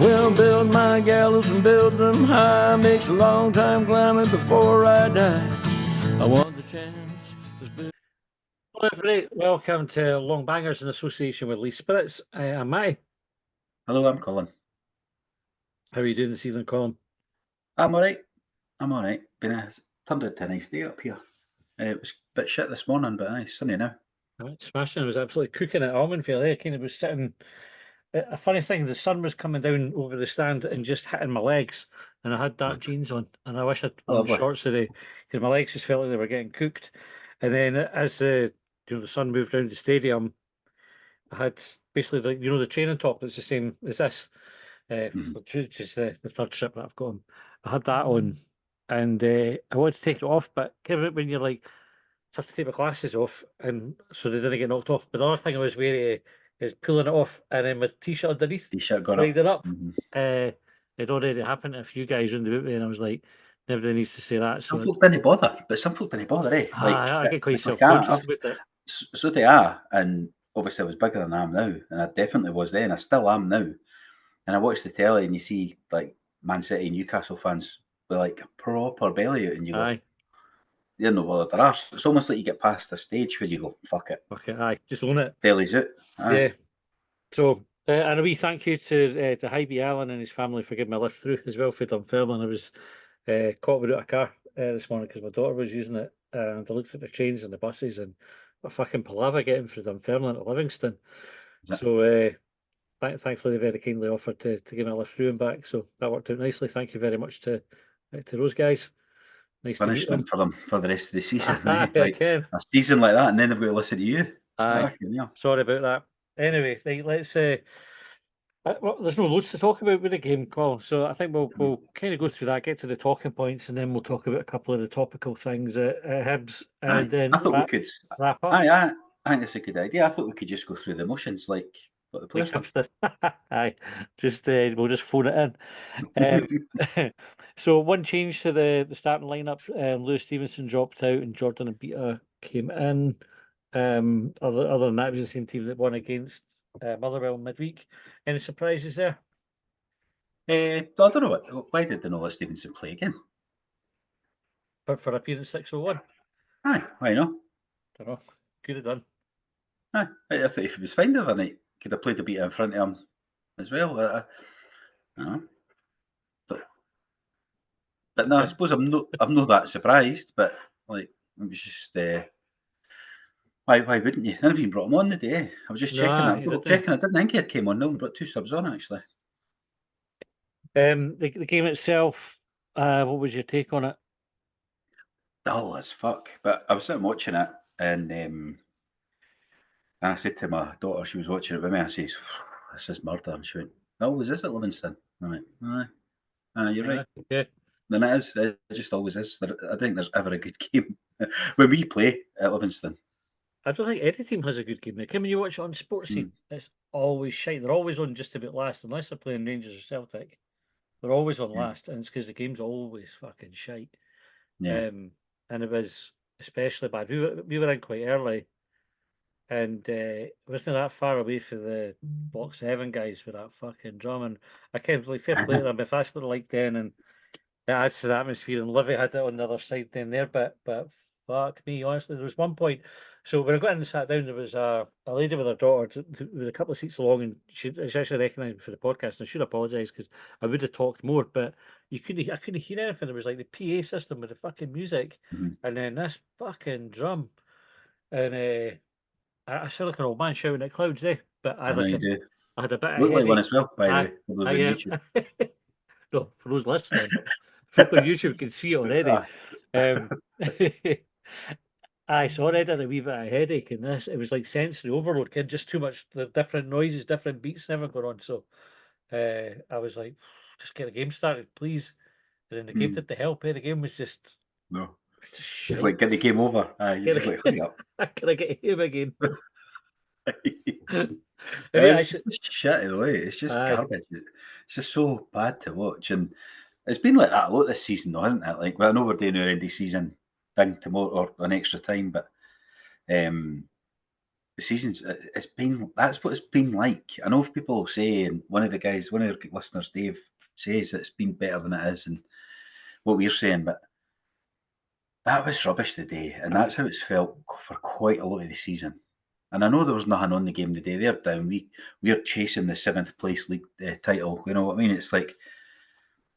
Well, build my gallows and build them high. Makes a long time climbing before I die. I want the chance. Hello, everybody. Welcome to Longbangers in association with Lee Spirits. I'm Matty. Hello, I'm Colin. How are you doing this evening, Colin? I'm all right. Turned out to a nice day up here. It was a bit shit this morning, but it's sunny now. Right, smashing. I was absolutely cooking at Almondvale. I kind of was sitting. A funny thing, the sun was coming down over the stand and just hitting my legs, and I had dark jeans on, and I wish I'd worn shorts today because my legs just felt like they were getting cooked. And then as the sun moved around the stadium, I had basically the training top that's the same as this, which is the third strip that I've got on. I had that on, and I wanted to take it off, but kind of when you're like, I have to take my glasses off, and so they didn't get knocked off. But the other thing I was wary is pulling it off, and then my t-shirt underneath, T-shirt got it up. It already happened to a few guys in the boot, and I was like, nobody needs to say that. Some folk didn't bother, eh? I get quite self-conscious with it. So do I, and obviously I was bigger than I am now, and I definitely was then. I still am now. And I watch the telly, and you see like Man City and Newcastle fans with like a proper belly out, and you go, "They're not bothered their arse." It's almost like you get past the stage where you go, "Fuck it, just own it." Belly's out. Yeah. So, and a wee thank you to Hibs Allen and his family for giving me a lift through as well for Dunfermline. I was caught without a car this morning because my daughter was using it, and I looked at the trains and the buses, and a fucking palaver getting through Dunfermline to Livingston. So, thankfully, they very kindly offered to give me a lift through and back. So that worked out nicely. Thank you very much to those guys. Nice punishment to for them for the rest of the season. Like a season like that, and then they've got to listen to you. Sorry about that. Anyway, let's. Well, there's no loads to talk about with the game, Colin. So I think we'll kind of go through that, get to the talking points, and then we'll talk about a couple of the topical things at Hibs, and then I thought we could wrap up. I think it's a good idea. I thought we could just go through the motions like what the place we'll just phone it in. So one change to the starting lineup: Lewis Stevenson dropped out and Jordan and Beta came in. Other than that, it was the same team that won against Motherwell midweek. Any surprises there? I don't know. Why did they not let Stevenson play again? But for appearance 601. Aye, why not? Don't know. Could have done. Aye, I thought if he was fine the other night, could have played a beat in front of him as well. I don't know. But no, I suppose I'm not that surprised. But like, it was just why wouldn't you? None of you brought him on the day. I was just checking. I didn't think he had came on. No, we brought two subs on actually. The game itself. What was your take on it? Dull as fuck. But I was sitting watching it, and I said to my daughter, she was watching it with me. I says, "This is murder." And she went, "Oh, was this at Livingston?" I went, "Aye, you're right." Yeah. Then it is. It just always is. I think there's ever a good game when we play at Livingston. I don't think any team has a good game. Like, when you watch it on Sports Scene, it's always shite. They're always on just about last, unless they're playing Rangers or Celtic. They're always on last, and it's because the game's always fucking shite. Yeah. And it was especially bad. We were in quite early, and it wasn't that far away for the Block 7 guys with that fucking drum. And I kept like fair play to them. If that's what they like then, and it adds to the atmosphere. And Livy had it on the other side then there, but fuck me, honestly, there was one point. So when I got in and sat down, there was a lady with her daughter who was a couple of seats along, and she actually recognised me for the podcast. And I should apologise because I would have talked more, but I couldn't hear anything. It was like the PA system with the fucking music, and then this fucking drum, and I sound like an old man shouting at clouds, But I had a bit of look like one as well, by the way, for those on YouTube. No, for those listening, people on YouTube can see it already. So already had a wee bit of headache in this. It was like sensory overload, just too much, the different noises, different beats never going on. So I was like, just get the game started, please. And then the game didn't help. The game was just Just like get the game over. You're just like, hurry up. Can I get him again? It's just shit the way. It's just garbage. It's just so bad to watch, and it's been like that a lot this season, though, hasn't it? Like, well, I know we're doing our end of season thing tomorrow or an extra time, but the season's it's been that's what it's been like. I know if people say, and one of our listeners, Dave, says that it's been better than it is, and what we're saying, but that was rubbish today, and that's how it's felt for quite a lot of the season. And I know there was nothing on the game today. They're down. We're chasing the 7th place league title. You know what I mean? It's like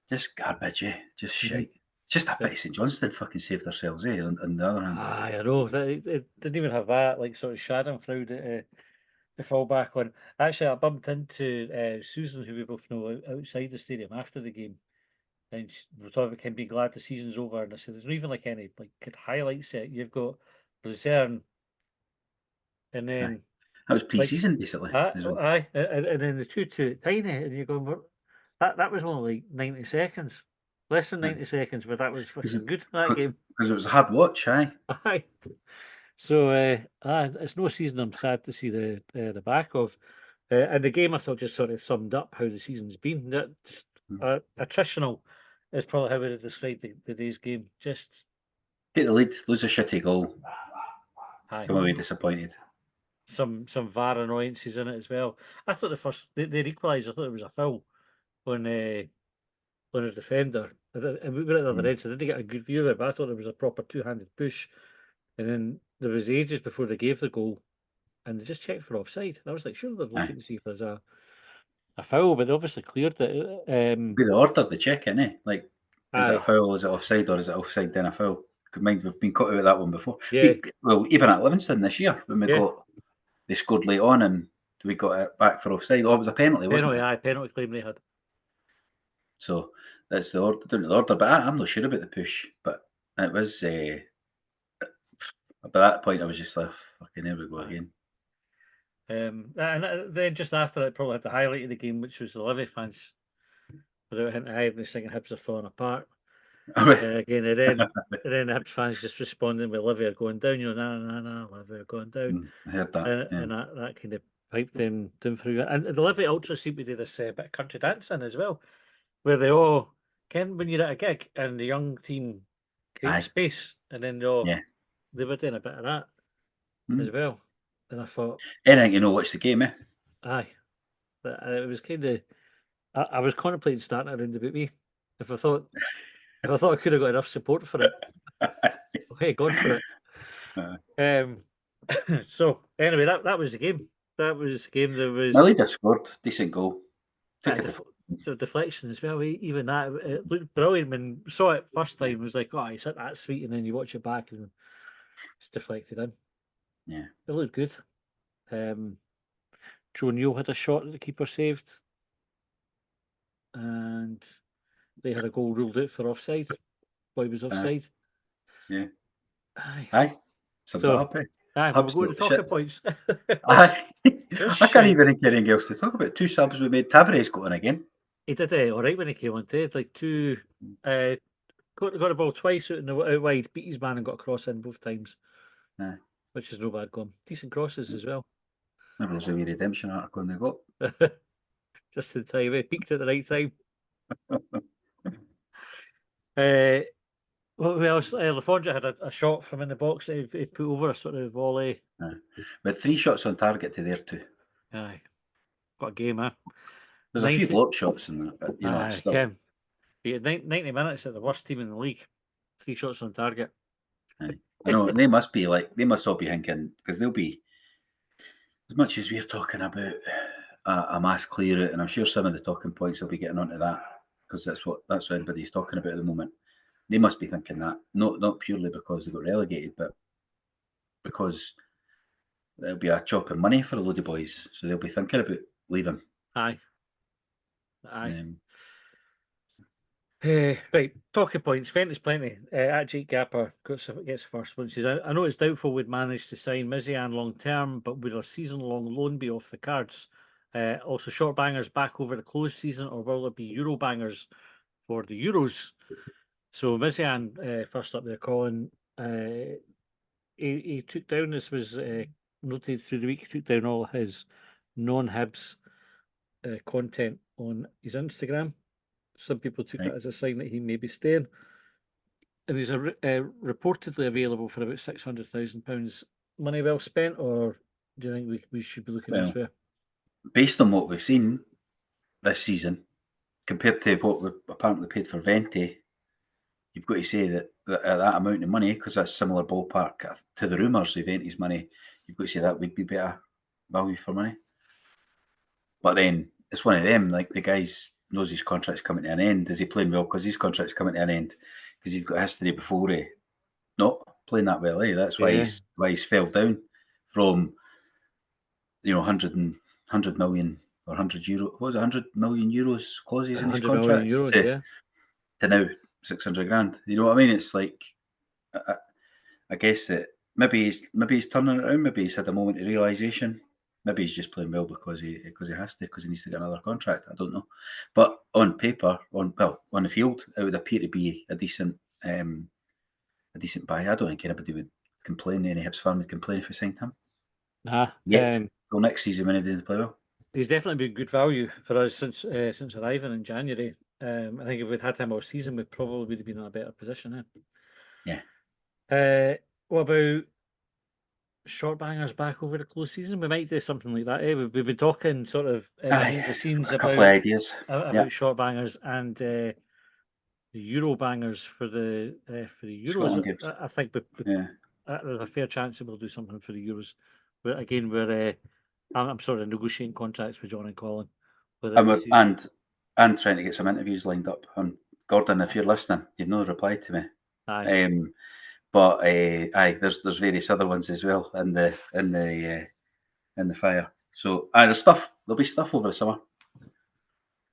just garbage, just shite. Just a pity St Johnstone fucking saved themselves, on the other hand. I know. They didn't even have that, like, sort of Schadenfreude to fall back on. Actually, I bumped into Susan, who we both know, outside the stadium after the game. And we thought we can be glad the season's over. And I said, there's not even like any like good highlights yet. You've got Luzerne, and then That was like pre-season, basically. aye, and then the 2-2 at Tiny, and you're going, that was only like 90 seconds, less than 90 seconds, but that was fucking good that game. Because it was a hard watch, aye. Aye. So it's no season I'm sad to see the back of. And the game I thought just sort of summed up how the season's been. That just attritional is probably how I would have described the day's game. Just Get the lead, lose a shitty goal, aye. come away disappointed. Some VAR annoyances in it as well. I thought their equaliser, I thought it was a foul on a defender. And we were at the other end, so I didn't get a good view of it, but I thought it was a proper two-handed push. And then there was ages before they gave the goal, and they just checked for offside. I was like, sure, they're looking to see if there's a foul, but they obviously cleared it. Be the order the check, innit? Like, is it Aye. a foul, is it offside, or is it offside then a foul? Mind, we've been caught out with that one before. Yeah. Well, even at Livingston this year, when Yeah. they scored late on and we got it back for offside. Oh, it was a penalty, wasn't Penalty, it? aye, penalty claim they had. So that's the order, down to the order. But I'm not sure about the push. But it was. By that point, I was just like, fucking, here we go again. And then just after it, probably had the highlight of the game, which was the Livy fans without hinting high and singing Hibs are falling apart. Again, and then the Hibs fans just responding with Livy are going down, nah, Livy are going down. I heard that. And that kind of piped them down through. And the Livy Ultra seem to do this bit of country dancing as well, where they all, when you're at a gig and the young team create space, and then they were doing a bit of that as well. And I thought, anything watch the game, eh? Aye, but it was kind of. I was contemplating starting around about me if I thought I could have got enough support for it. Hey, God for it. So anyway, that was the game. That was the game. There was my leader scored, decent goal. The deflection as well. Even that, it looked brilliant when saw it first time. It was like, oh, he's hit that sweet, and then you watch it back and it's deflected in. Yeah, it looked good. Joe Neal had a shot that the keeper saved, and they had a goal ruled out for offside. Boy was offside. Yeah. Aye. Sums it up, eh? Aye, we'll go to talking points. Aye. I can't even think anything else to talk about. 2 subs we made. Tavares got in again. He did all right when he came on. Did like two, got the ball twice out wide, beat his man and got a cross in both times. Aye. Which is no bad going. Decent crosses as well. Maybe there's a wee redemption article they got. Just in time, he peaked at the right time. What else? Lafondra had a shot from in the box that he put over a sort of volley. Aye. But 3 shots on target to their 2. Aye. Got a game, There's a few block shots in that, but still. He had 90 minutes at the worst team in the league. 3 shots on target. Aye. I know, they must all be thinking, because they'll be, as much as we're talking about a mass clear out, and I'm sure some of the talking points will be getting onto that, because that's what everybody's talking about at the moment. They must be thinking that, not purely because they got relegated, but because there'll be a chop in money for a load of boys, so they'll be thinking about leaving. Aye. Right, talking points. Ventus plenty. At Jake Gapper gets first one. Says, I know it's doubtful we'd manage to sign Mizian long term, but would a season-long loan be off the cards? Also, short bangers back over the close season, or will there be Euro bangers for the Euros? So Mizian, first up there, Colin, he took down, this was noted through the week, he took down all his non-Hibs content on his Instagram. Some people took it as a sign that he may be staying. And he's reportedly available for about £600,000. Money well spent, or do you think we should be looking Well, elsewhere? Based on what we've seen this season, compared to what we've apparently paid for Venti, you've got to say that at that amount of money, because that's similar ballpark to the rumours of Venti's money, you've got to say that would be better value for money. But then it's one of them, like the guy's knows his contract's coming to an end. Is he playing well because his contract's coming to an end? Because he's got history before he not playing that well, eh? That's why he's fell down from 100 million or 100 euro. What was it, 100 million euros clauses in his 100 million contract euros, to now 600 grand. You know what I mean? It's like I guess that maybe he's turning it around. Maybe he's had a moment of realization. Maybe he's just playing well because he has to, because he needs to get another contract. I don't know. But on paper, on the field, it would appear to be a decent buy. I don't think anybody would complain. Any Hibs fan would complain if we signed him. Till next season when he doesn't play well. He's definitely been good value for us since arriving in January. I think if we'd had him all season, we probably would have been in a better position. Yeah. What about short bangers back over the close season? We might do something like that. We've been talking sort of behind the scenes a couple of ideas about short bangers and the Euro bangers for the Euros. I think there's a fair chance that we'll do something for the Euros. But again, I'm sort of negotiating contracts with John and Colin. And trying to get some interviews lined up. Gordon, if you're listening, you've no replied to me. Aye. But there's various other ones as well in the fire. So there'll be stuff over the summer.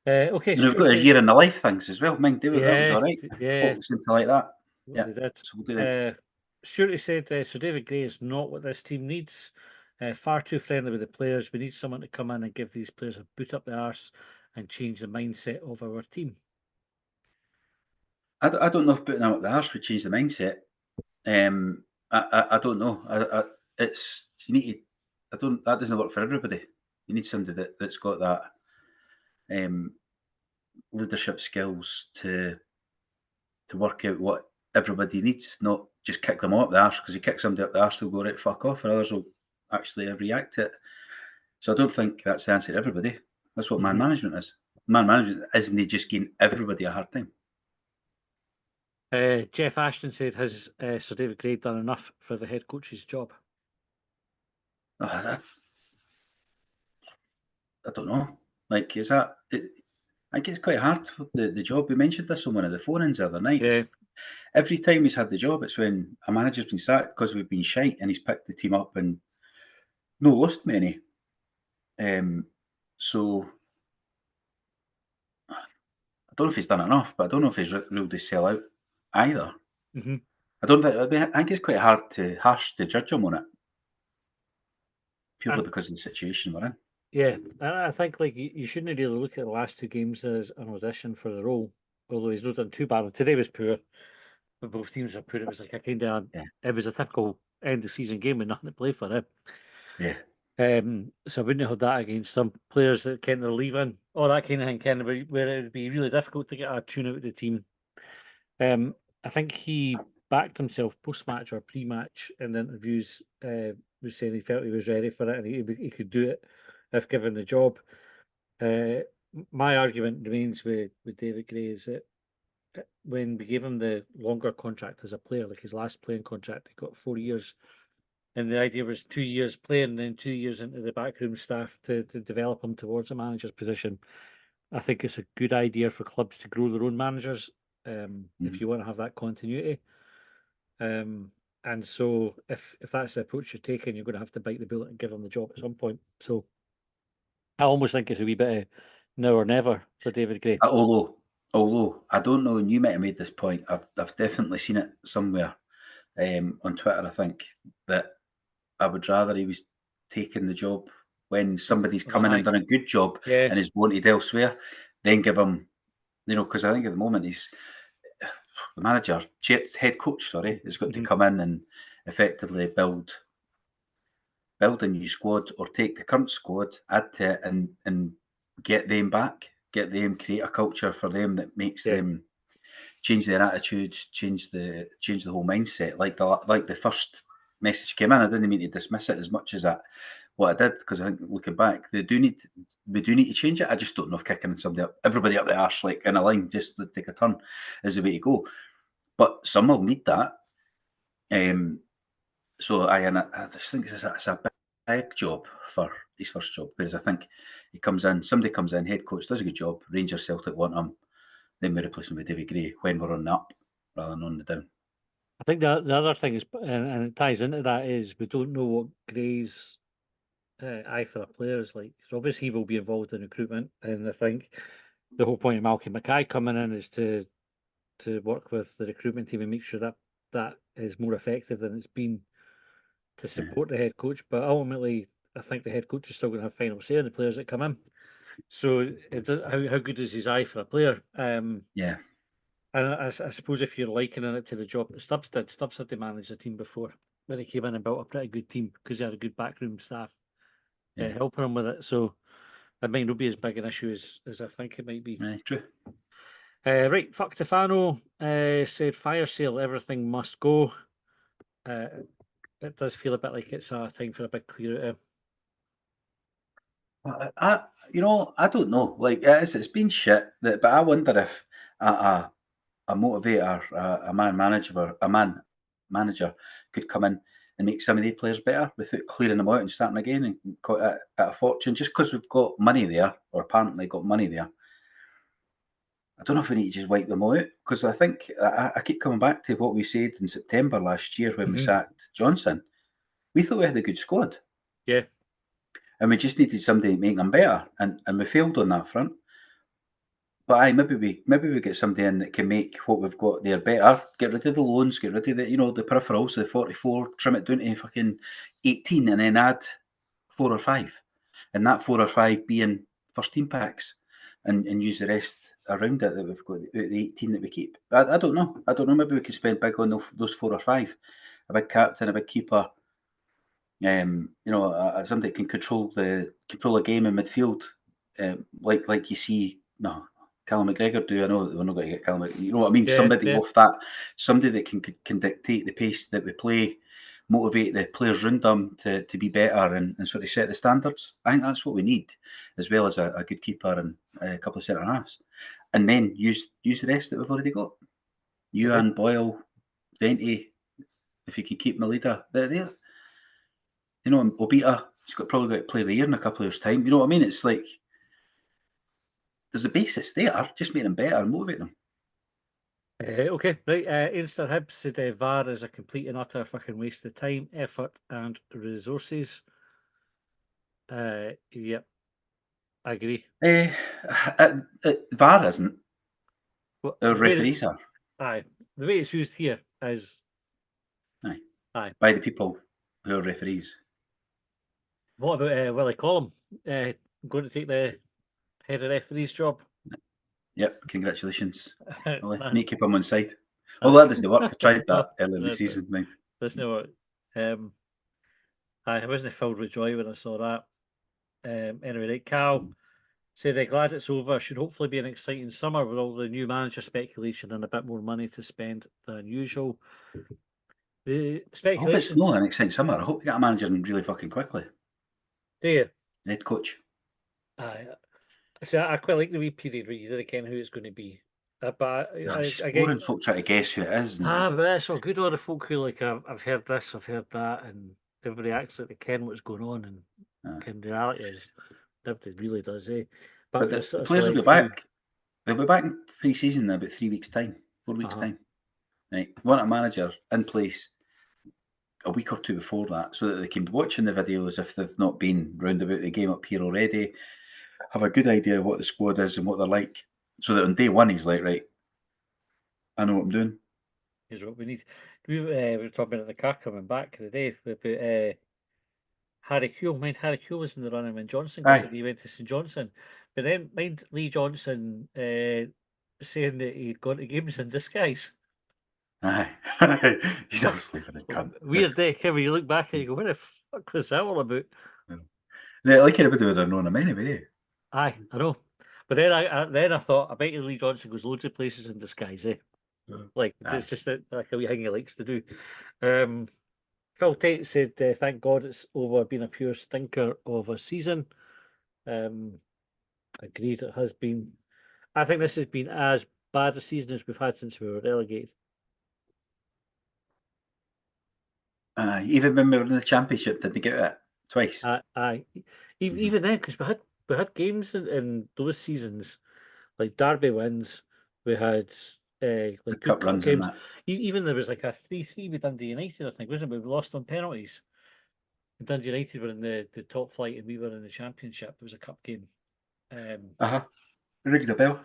Okay, and we've got a year in the life things as well. Mind David, that was all right. Yeah, folk seem to like that. Yeah, they did. So we'll do that. Shorty said, so David Gray is not what this team needs. Far too friendly with the players. We need someone to come in and give these players a boot up the arse and change the mindset of our team. I don't know if booting them up the arse would change the mindset. I don't know. That doesn't work for everybody. You need somebody that's got that leadership skills to work out what everybody needs, not just kick them up the arse, because you kick somebody up the arse, they'll go right fuck off, and others will actually react to it. So I don't think that's the answer to everybody. That's what man management is. Man management isn't just giving everybody a hard time. Jeff Ashton said, has Sir David Gray done enough for the head coach's job? I don't know. Like, is that... I think it's quite hard, the job. We mentioned this on one of the phone-ins the other night. Yeah. Every time he's had the job, it's when a manager's been sacked because we've been shite and he's picked the team up and no lost many. So I don't know if he's done enough, but I don't know if he's ruled his sell out either. Mm-hmm. I think it's quite harsh to judge him on it, purely because of the situation we're in. Yeah, I think like you shouldn't really look at the last two games as an audition for the role. Although he's not done too bad. Today was poor, but both teams were poor. It was like a kind of it was a typical end of season game with nothing to play for him. Yeah. So I wouldn't have had that against some players that kind of leaving, all that kind of thing, kind of where it would be really difficult to get a tune out of the team. I think he backed himself post-match or pre-match in the interviews, was saying he felt he was ready for it and he could do it if given the job. My argument remains with David Gray is that when we gave him the longer contract as a player, like his last playing contract, he got 4 years. And the idea was 2 years playing and then 2 years into the backroom staff to develop him towards a manager's position. I think it's a good idea for clubs to grow their own managers if you want to have that continuity. And so if that's the approach you're taking, you're going to have to bite the bullet and give them the job at some point. So I almost think it's a wee bit of now or never for David Gray. Although I don't know, and you might have made this point, I've definitely seen it somewhere on Twitter, I think, that I would rather he was taking the job when somebody's come in and done a good job and is wanted elsewhere, then give him, because I think at the moment he's the manager, head coach, has got to come in and effectively build a new squad or take the current squad, add to it and get them back, create a culture for them that makes them change their attitudes, change the whole mindset. Like the first message came in, I didn't mean to dismiss it as much as that what I did, because I think looking back, we do need to change it. I just don't know if kicking everybody up the arse like in a line just to take a turn is the way to go. But some will need that. So I just think it's a big job for his first job, whereas I think somebody comes in, head coach does a good job, Rangers, Celtic want him, then we replace him with Davy Gray when we're on the up rather than on the down. I think the other thing is, and it ties into that, is we don't know what Gray's eye for a player is like. So obviously he will be involved in recruitment, and I think the whole point of Malcolm Mackay coming in is to work with the recruitment team and make sure that that is more effective than it's been to support the head coach. But ultimately, I think the head coach is still going to have final say on the players that come in. So how good is his eye for a player? Yeah. And I suppose if you're likening it to the job that Stubbs did, Stubbs had to manage the team before when he came in and built a pretty good team because he had a good backroom staff helping him with it. So it might not be as big an issue as I think it might be. True. Right, fuck Tefano said fire sale, everything must go. It does feel a bit like it's a time for a big clear out. I don't know. Like it's been shit. But I wonder if a motivator, a man manager could come in and make some of the players better without clearing them out and starting again and at a fortune. Just because we've got money there, or apparently got money there, I don't know if we need to just wipe them out, because I think I keep coming back to what we said in September last year when we sacked Johnson. We thought we had a good squad. Yeah. And we just needed somebody to make them better, and we failed on that front. But maybe we get somebody in that can make what we've got there better. Get rid of the loans, get rid of the peripherals, the 44, trim it down to fucking 18, and then add 4 or 5, and that 4 or 5 being first team packs, and use the rest around it that we've got, the 18 that we keep. I don't know. Maybe we could spend big on those 4 or 5, a big captain, a big keeper. Somebody can control a game in midfield, like you see. No, Callum McGregor do. I know we're not going to get Callum. You know what I mean? Yeah, somebody yeah. off that, somebody that can dictate the pace that we play, motivate the players around them to be better and sort of set the standards. I think that's what we need, as well as a good keeper and a couple of centre halves, and then use the rest that we've already got. Ewan, Boyle, Venti, if you can keep Melida, they're there. You know, Obita, he's probably got to play the year in a couple of years' time. You know what I mean? It's like there's a basis there. Just make them better and motivate them. Okay, right. Insta Hibs said VAR is a complete and utter fucking waste of time, effort, and resources. Yep, I agree. VAR isn't. Well, Our referees are. Aye, the way it's used here is. Aye. By the people who are referees. What about Willie Collum going to take the head of referee's job? Yep, congratulations. Need to keep him on side. Well, that doesn't work. I tried that earlier this season. Doesn't work. I wasn't filled with joy when I saw that. Anyway, right, Cal said they're glad it's over. Should hopefully be an exciting summer with all the new manager speculation and a bit more money to spend than usual. The speculation. I hope it's not an exciting summer. I hope we get a manager in really fucking quickly. Do you? Head coach. So I quite like the wee period where you didn't know who it's going to be. But again, folk try to guess who it is. But that's all good. All the folk who like I've heard this, I've heard that, and everybody acts like they ken what's going on, and in reality is nobody really does. But the players will be back. They'll be back in pre-season in about 3 weeks' time, 4 weeks' time. Right, want a manager in place a week or two before that, so that they can be watching the videos if they've not been round about the game up here already. Have a good idea of what the squad is and what they're like, so that on day one he's like, right, I know what I'm doing. Here's what we need. We were talking about the car coming back today about Harry Kewell. Mind Harry Kewell was in the running when Johnson got he went to St Johnson, but then mind Lee Johnson saying that he'd gone to games in disguise. Aye, he's obviously for a cunt. Weird day, Kevin. You look back and you go, "What the fuck was that all about?" Yeah, like everybody would have known him anyway. Aye, I know. But then I thought, I bet you Lee Johnson goes loads of places in disguise, Like it's just like a wee thing he likes to do. Phil Tate said, "Thank God it's over. Been a pure stinker of a season." Agreed, it has been. I think this has been as bad a season as we've had since we were relegated. Even when we were in the championship, did they get it twice? Aye. Even then, because we had games in those seasons, like Derby wins. We had like good Cup cup runs and games. that. Even there was like a 3-3 with Dundee United, I think, wasn't it? We lost on penalties. Dundee United were in the top flight and we were in the championship. It was a cup game. Rings a bell.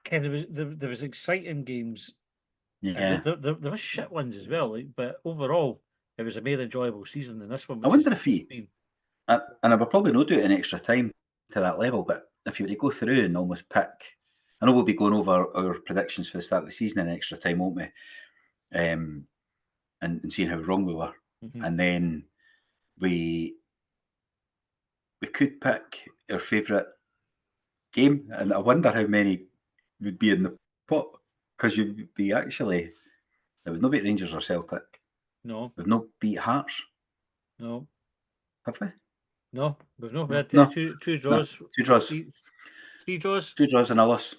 Ken, there was exciting games. And Yeah. there was shit ones as well, like, but overall, it was a more enjoyable season than this one. I Which is wonder if he, and I will probably not do it in extra time to that level, but if you were to go through and almost pick, I know we'll be going over our predictions for the start of the season in extra time, won't we? And seeing how wrong we were. Mhm. And then we could pick our favourite game, and I wonder how many would be in the pot, because you'd be actually, there was no beat Rangers or Celtic. No, We've not beat Hearts, no, have we? no. We've not. We No, had no, two no. draws. 2 draws. Three draws. 2 draws and a loss.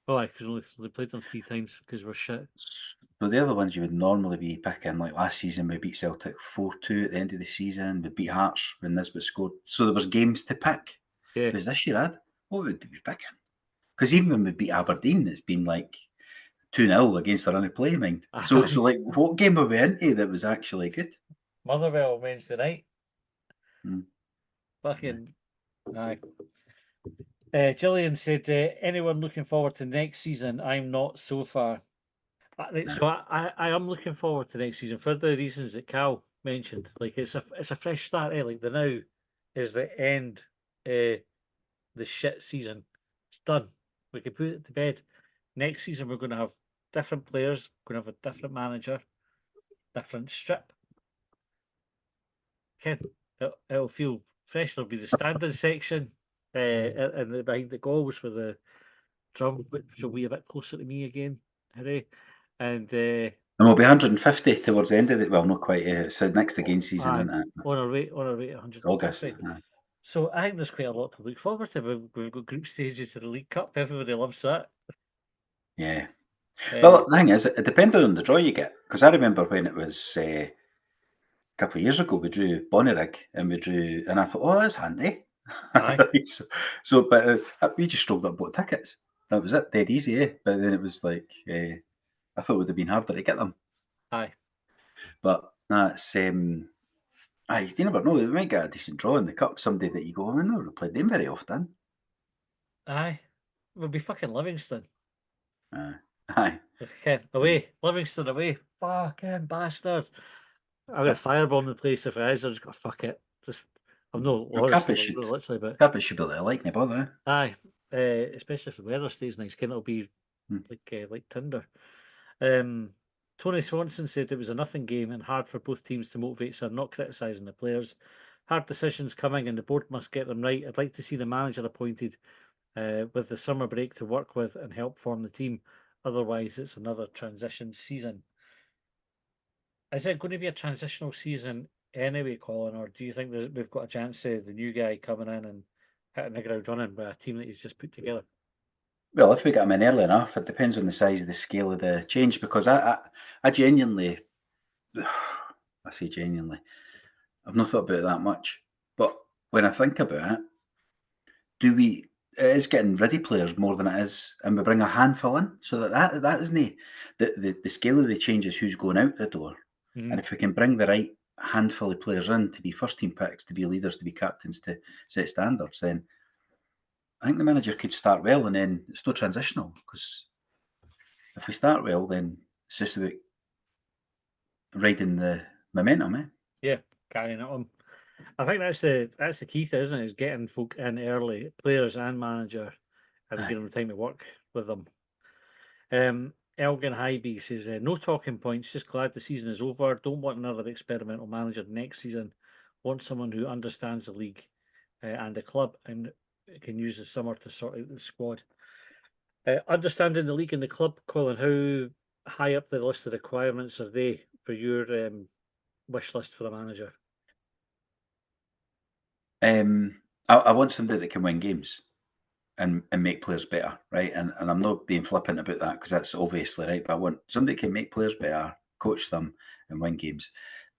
Oh, aye, because we played them 3 times because we're shit. So the other ones you would normally be picking, like last season we beat Celtic 4-2 at the end of the season, we beat Hearts when Nisbet scored. So there was games to pick. Yeah. Whereas this year, what would we be picking? Because even when we beat Aberdeen, it's been like 2-0 against our unplay mind. So like, what game were we into that was actually good? Motherwell Wednesday night. Hmm. Fucking aye. Gillian said, "Anyone looking forward to next season? I'm not so far." So I am looking forward to next season for the reasons that Cal mentioned. Like it's a fresh start. Like the now is the end. The shit season. It's done. We can put it to bed. Next season we're going to have different players. Going to have a different manager, different strip. Ken, it'll feel fresh. There'll be the standing section, and behind the goals with the drum, which will be a bit closer to me again. Hooray! And And we'll be 150 towards the end of it. Well, not quite. It's the next again season, isn't it? on our way to It's August. 150. So I think there's quite a lot to look forward to. We've got group stages of the League Cup. Everybody loves that. Yeah. Well, the thing is, it depended on the draw you get. Because I remember when it was a couple of years ago, we drew Bonnyrigg and I thought, oh, that's handy. Aye. But we just strolled up, bought tickets. That was it, dead easy, eh? But then it was like, I thought it would have been harder to get them. Aye. But that's, you never know. We might get a decent draw in the cup. Somebody that you go, I've never played them very often. Aye. We'll be fucking Livingston. Aye. Away. Livingston away. Fucking bastard. I'm going to firebomb the place if it is. I'm just going to fuck it. I'm not honestly, literally, but Carpet should be like no bother. aye. Especially if the weather stays nice. It'll be like tinder. Tony Swanson said it was a nothing game and hard for both teams to motivate, so I'm not criticising the players. Hard decisions coming and the board must get them right. I'd like to see the manager appointed with the summer break to work with and help form the team. Otherwise, it's another transition season. Is it going to be a transitional season anyway, Colin, or do you think that we've got a chance of the new guy coming in and hitting the ground running with a team that he's just put together? Well, if we get him in early enough, it depends on the size of the scale of the change. Because I genuinely, I say genuinely, I've not thought about it that much. But when I think about it, it is getting ready players more than it is, and we bring a handful in, so that isn't the scale of the change is who's going out the door. Mm-hmm. And if we can bring the right handful of players in to be first team picks, to be leaders, to be captains, to set standards, then I think the manager could start well, and then it's no transitional. Because if we start well, then it's just about riding the momentum, eh? Yeah, carrying it on. I think that's the key thing, isn't it? Is getting folk in early, players and manager, and giving them time to work with them. Elgin Hybe says, no talking points, just glad the season is over. Don't want another experimental manager next season. Want someone who understands the league and the club and can use the summer to sort out the squad. Understanding the league and the club, Colin, how high up the list of requirements are they for your wish list for a manager? I want somebody that can win games and make players better, right? And I'm not being flippant about that because that's obviously right. But I want somebody that can make players better, coach them, and win games.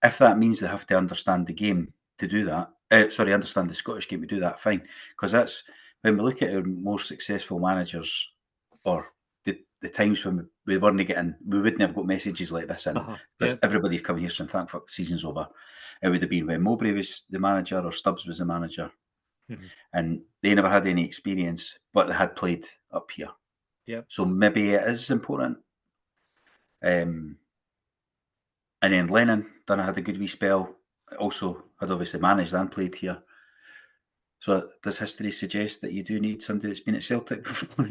If that means they have to understand the game to do that, understand the Scottish game to do that, fine. Because that's when we look at our more successful managers or the times when we weren't getting, we wouldn't have got messages like this in because Yeah. everybody's coming here saying, thank fuck, the season's over. It would have been when Mowbray was the manager or Stubbs was the manager. And they never had any experience, but they had played up here. Yep. So maybe it is important. And then Lennon had a good wee spell. Also had obviously managed and played here. So does history suggest that you do need somebody that's been at Celtic before?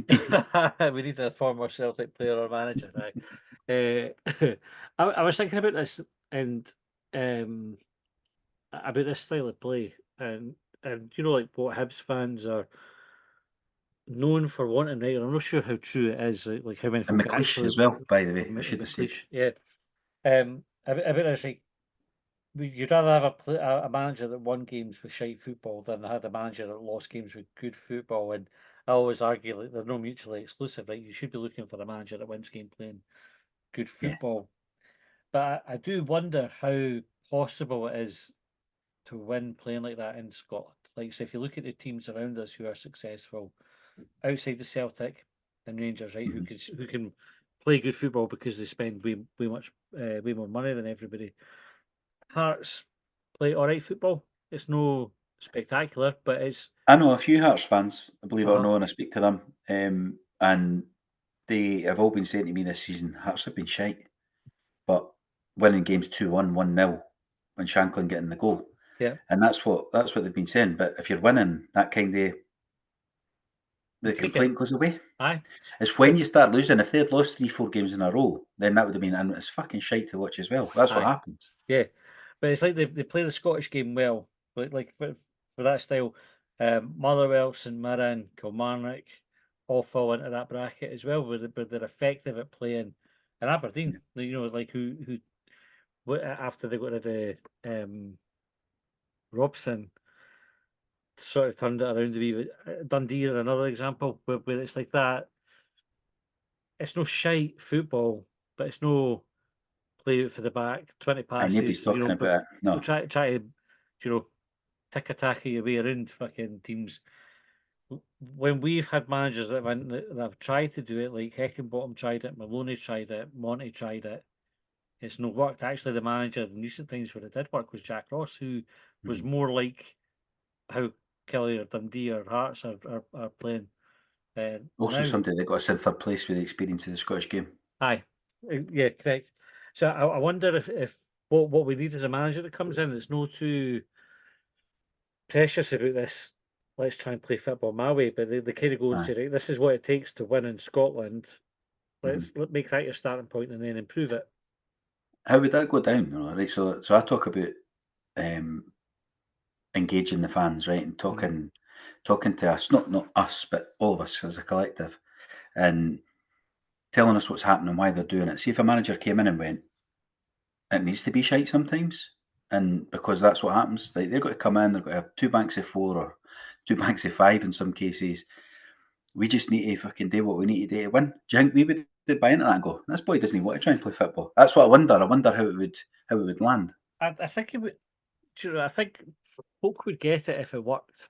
We need a former Celtic player or manager now. I was thinking about this and about this style of play, and you know, like what Hibs fans are known for wanting, right? I'm not sure how true it is, like how many And folk McLeish actually as well, by the way, I should have said. McLeish, yeah. About this, like you'd rather have a manager that won games with shite football than had a manager that lost games with good football. And I always argue like they're not mutually exclusive. Right, you should be looking for a manager that wins game playing good Yeah. football. But I do wonder how possible it is to win playing like that in Scotland. Like, so if you look at the teams around us who are successful outside the Celtic and Rangers, right, who can play good football because they spend way more money than everybody. Hearts play all right football. It's no spectacular, but it's I know a few Hearts fans, believe it or uh not, and I speak to them, and they have all been saying to me this season, Hearts have been shite, but winning games 2-1, 1-0, when Shanklin getting the goal. yeah, And that's what they've been saying. But if you're winning, that kind of the take it. complaint goes away. Aye, It's when you start losing. If they had lost 3-4 games in a row, then that would have been, and it's fucking shite to watch as well. That's what aye, happens. yeah. But it's like they play the Scottish game well, like for that style. Motherwell, St Mirren, Kilmarnock all fall into that bracket as well, where they're effective at playing. And Aberdeen, you know, like after they got rid of Robson, sort of turned it around a wee bit. Dundee are another example where it's like that. It's no shite football, but it's no play out for the back, 20 And nobody's passes, you talking know, but about it. we'll No. try to, you know, tick a tacky your way around fucking teams. When we've had managers that have tried to do it, like Heckingbottom tried it, Maloney tried it, Monty tried it, it's not worked. Actually, the manager in recent times where it did work was Jack Ross, who was more like how Kelly or Dundee or Hearts are playing. Also, Now, somebody that got us in third place with the experience of the Scottish game. aye, yeah, correct. So I wonder if what we need is a manager that comes in that's no too precious about this. Let's try and play football my way, but they kind of go and Aye. say, right, this is what it takes to win in Scotland. Mm-hmm. Let make that your starting point and then improve it. How would that go down? All right. So I talk about um, engaging the fans, right, and talking to us, not us, but all of us as a collective, and telling us what's happening, why they're doing it. See if a manager came in and went, it needs to be shite sometimes, and because that's what happens. Like they've got to come in, they've got to have 2 banks of 4 or 2 banks of 5 in some cases. We just need to fucking do what we need to do to win. Do you think we would buy into that and go, this boy doesn't want to try and play football? That's what I wonder. I wonder how it would land. I think it would. You know, I think folk would get it if it worked.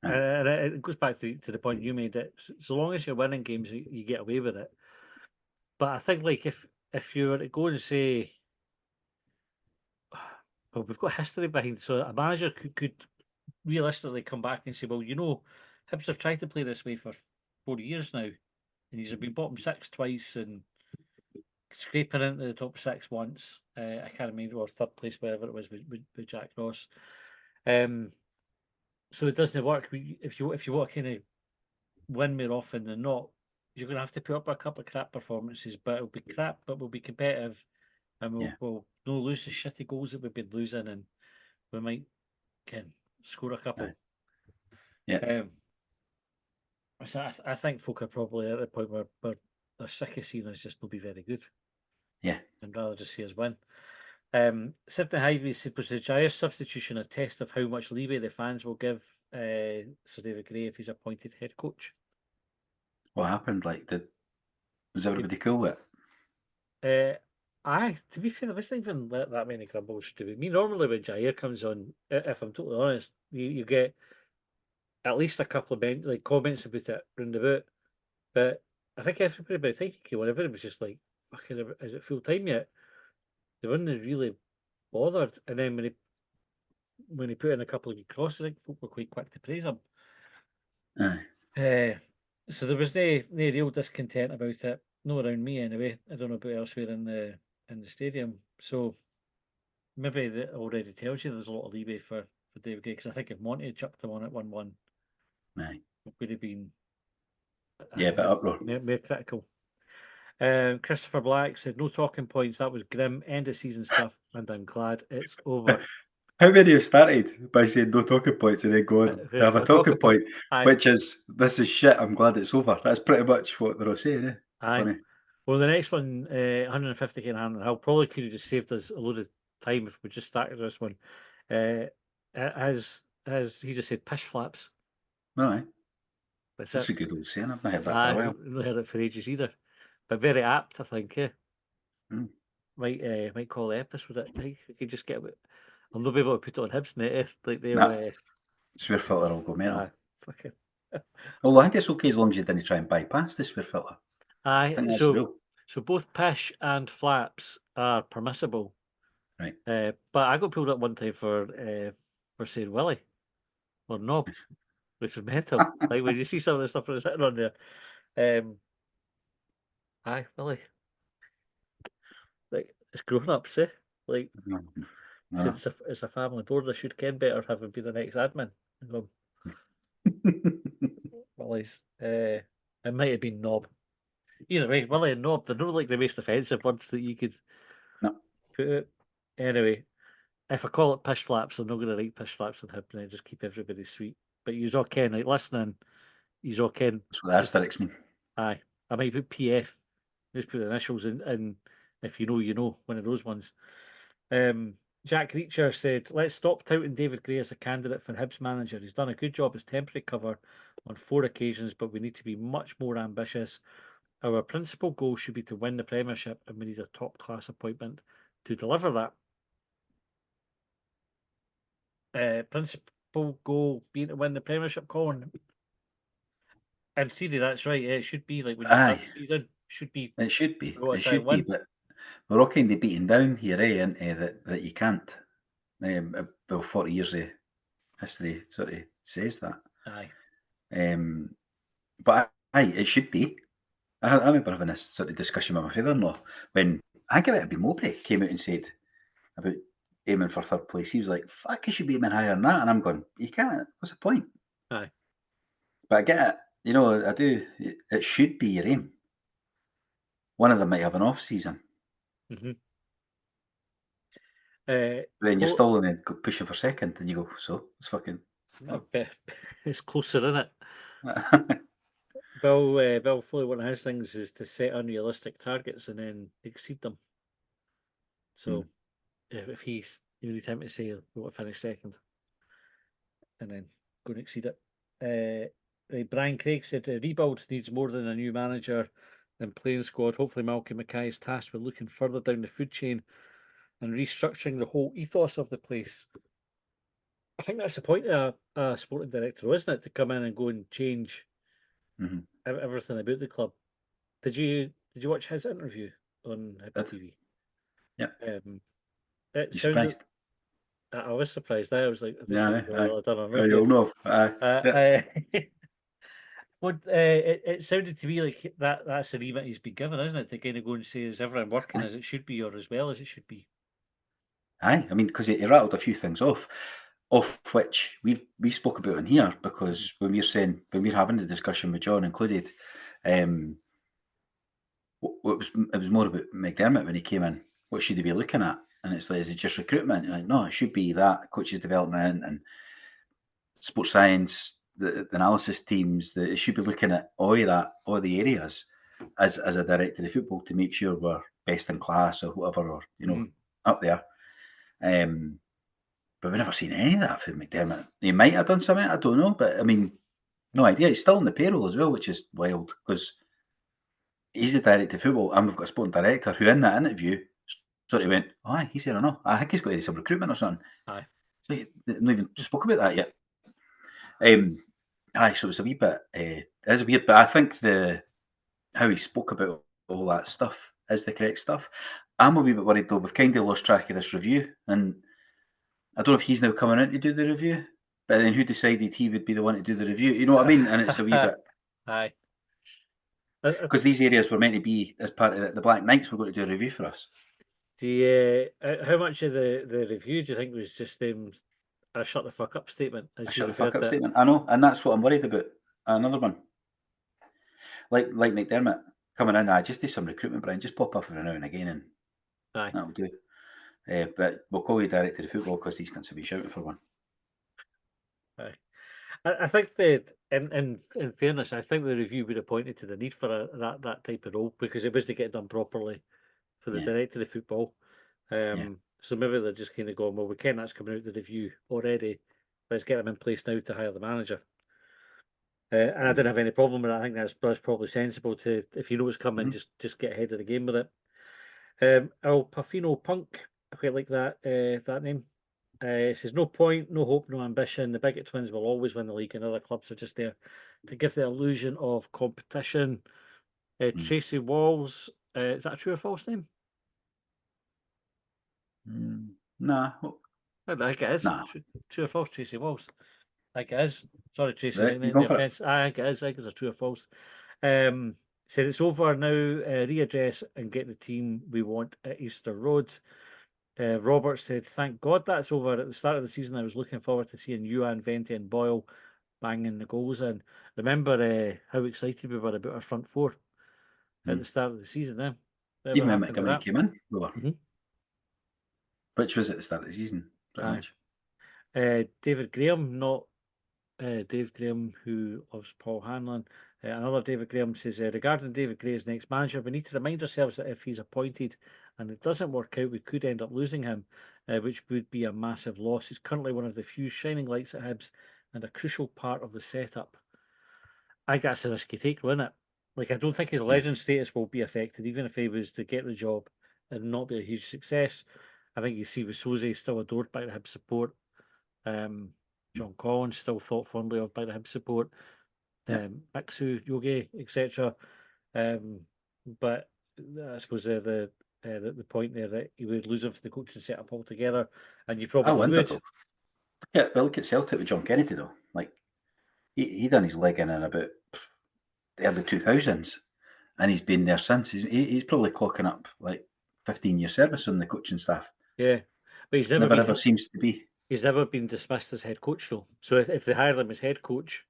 Aye. And it goes back to the point you made that so long as you're winning games, you get away with it. But I think like if you were to go and say, well, we've got history behind, so a manager could realistically come back and say, well, you know, Hibs have tried to play this way for 4 years now, and he's been bottom six twice and scraping into the top six once. I can't remember, or third place, wherever it was with Jack Ross. So it doesn't work. If you want to kind of win more often than not, you're going to have to put up a couple of crap performances, but it'll be crap, but we'll be competitive, and Yeah. we'll no lose the shitty goals that we've been losing, and we might can score a couple. Yeah. So I think folk are probably at the point where they're sick of seeing us just not be very good, Yeah. and rather just see us win. Sidney Hivey said, was the Jair substitution a test of how much leeway the fans will give Sir David Gray if he's appointed head coach? What happened? Like, was everybody cool with it? To be fair, there wasn't even that many grumbles to me. Normally when Jair comes on, if I'm totally honest, you get at least a couple of comments about it round about. But I think everybody, by the time he came on, everybody was just like, fucking, is it full time yet? They weren't really bothered. And then when he put in a couple of good crosses, I think folk were quite quick to praise him. Aye. So there was no real discontent about it. No around me anyway. I don't know about elsewhere in the stadium. So maybe that already tells you there's a lot of leeway for David Gray, because I think if Monty had chucked him on at 1-1, Aye. it would have been Yeah, but uproar. more critical. Christopher Black said, no talking points. That was grim. End of season stuff, and I'm glad it's over. How many have started by saying no talking points and then going to have a talking point, which is, this is shit, I'm glad it's over. That's pretty much what they're all saying, eh? Aye. Funny. Well, the next one, 150k in hand, I'll probably could have just saved us a load of time if we just started this one. As he just said, Pish Flaps. Aye. That's That's it. a good old saying. I've not heard that for a I while. haven't really heard it for ages either. But very apt, I think, yeah. Mm. Might call the episode it. We could just get it. I'll not be able to put it on Hibs net, like they'll Nah. Swear filter will go mental. fucking. Well, I think it's okay as long as you didn't try and bypass the swear filter. I think that's the rule. So both Pish and Flaps are permissible. Right. But I got pulled up one time for saying Willie or Knob, which was mental. Like when you see some of the stuff that's written on there. Aye, Willie. Like it's grown ups, eh? Like since it's a family board, I should ken better, having been an ex-admin. Willie's. It might have been Knob. Either way, Willie and Knob, they're not like the most offensive words that you could put out. Anyway, if I call it Pish Flaps, I'm not going to write Pish Flaps on Hibs and I just keep everybody sweet. But you all ken, like listening, you all ken. That's what the asterisks mean. Aye. I might put PF. Just put the initials in, and if you know, one of those ones. Jack Reacher said, let's stop touting David Gray as a candidate for Hibs manager. He's done a good job as temporary cover on 4 occasions, but we need to be much more ambitious. Our principal goal should be to win the Premiership, and we need a top-class appointment to deliver that. Principal goal being to win the Premiership, Colin. In theory, that's right. It should be like when you start the season. Should be. It should be. It should be, but we're all kind of beaten down here, that you can't. Well, 40 years of history sort of says that. Aye. But it should be. I remember having this sort of discussion with my father-in-law when I think it be Mowbray came out and said about aiming for third place. He was like, "Fuck, you should be aiming higher than that." And I'm going, "You can't. What's the point?" Aye. But I get it. You know, I do. It should be your aim. One of them might have an off season. Mm-hmm. Then you're still in pushing for second, and you go, "So it's fucking." It's closer, isn't it? Bill Foley, one of his things is to set unrealistic targets and then exceed them. So if he's, you need time to say we want to finish second and then go and exceed it. Brian Craig said rebuild needs more than a new manager and playing squad. Hopefully Malcolm Mackay is tasked with looking further down the food chain and restructuring the whole ethos of the place. I think that's the point of a sporting director, isn't it? To come in and go and change everything about the club. Did you watch his interview on Hibs TV? Yeah. It sounded. I was surprised. I was like, "Yeah, I don't know. You'll know." It sounded to me like that's the remit he's been given, isn't it? To kind of go and say, is everyone working as it should be or as well as it should be? Aye, I mean, because he rattled a few things off which we spoke about in here, because when we're having the discussion with John included, it was more about McDermott when he came in. What should he be looking at? And it's like, is it just recruitment? And like, no, it should be that coaches development and sports science, the analysis teams. It should be looking at all the areas as a director of football to make sure we're best in class or whatever, or up there. But we've never seen any of that from McDermott. He might have done something, I don't know, but I mean, no idea. He's still on the payroll as well, which is wild because he's the director of football, and we've got a sporting director who, in that interview, sort of went, "Oh, aye, he's here or no? I think he's got to do some recruitment or something." Aye. So they not even spoke about that yet. So it was a wee bit. It is weird, but I think how he spoke about all that stuff is the correct stuff. I'm a wee bit worried though. We've kind of lost track of this review, and I don't know if he's now coming in to do the review. But then who decided he would be the one to do the review? You know what I mean? And it's a wee bit. Aye. Because these areas were meant to be as part of the Black Knights were going to do a review for us. How much of the review do you think was just them a shut the fuck up statement? A shut the fuck up statement. I know, and that's what I'm worried about. Another one. Like McDermott coming in, I just do some recruitment, Brian. Just pop up every now and again, and Aye. that'll do. But we'll call you director of football because these cunts will be shouting for one. Aye. I think that, in fairness, I think the review would have pointed to the need for that type of role because it was to get done properly for the director of football. So maybe they're just kind of going, well, we can, that's coming out the review already. Let's get them in place now to hire the manager. And I didn't have any problem with that. I think that's probably sensible to, if you know it's coming, just get ahead of the game with it. El Pafino Punk, I quite like that name. It says, no point, no hope, no ambition. The Bigot Twins will always win the league, and other clubs are just there to give the illusion of competition. Tracy Walls, is that a true or false name? Nah. I think it is. Nah. True or false, Tracy Walls? I think it is. Sorry, Tracy, Right, the offence. I think it is. I think it's a true or false. Said it's over now. Readdress and get the team we want at Easter Road. Robert said, thank God that's over. At the start of the season, I was looking forward to seeing Yuan, Venti, and Boyle banging the goals in. Remember how excited we were about our front four at the start of the season then? Even when Montgomery came in, we were. Which was at the start of the season, pretty much. David Graham, not Dave Graham, who loves Paul Hanlon. Another David Graham says, regarding David Gray as next manager, we need to remind ourselves that if he's appointed and it doesn't work out, we could end up losing him, which would be a massive loss. He's currently one of the few shining lights at Hibs and a crucial part of the setup. I think that's a risky take, isn't it? Like, I don't think his legend status will be affected, even if he was to get the job and not be a huge success. I think you see with Soze still adored by the Hibs support. John Collins still thought fondly of by the Hibs support. Mixu, Yogi, etc. But I suppose the point there that you would lose him for the coaching setup altogether, and you probably would. Though. Yeah, but look at Celtic with John Kennedy though. Like he done his leg in about the early 2000s, and he's been there since. He's probably clocking up like 15-year service on the coaching staff. Yeah, but he's never ever seems to be. He's never been dismissed as head coach though. So if they hired him as head coach,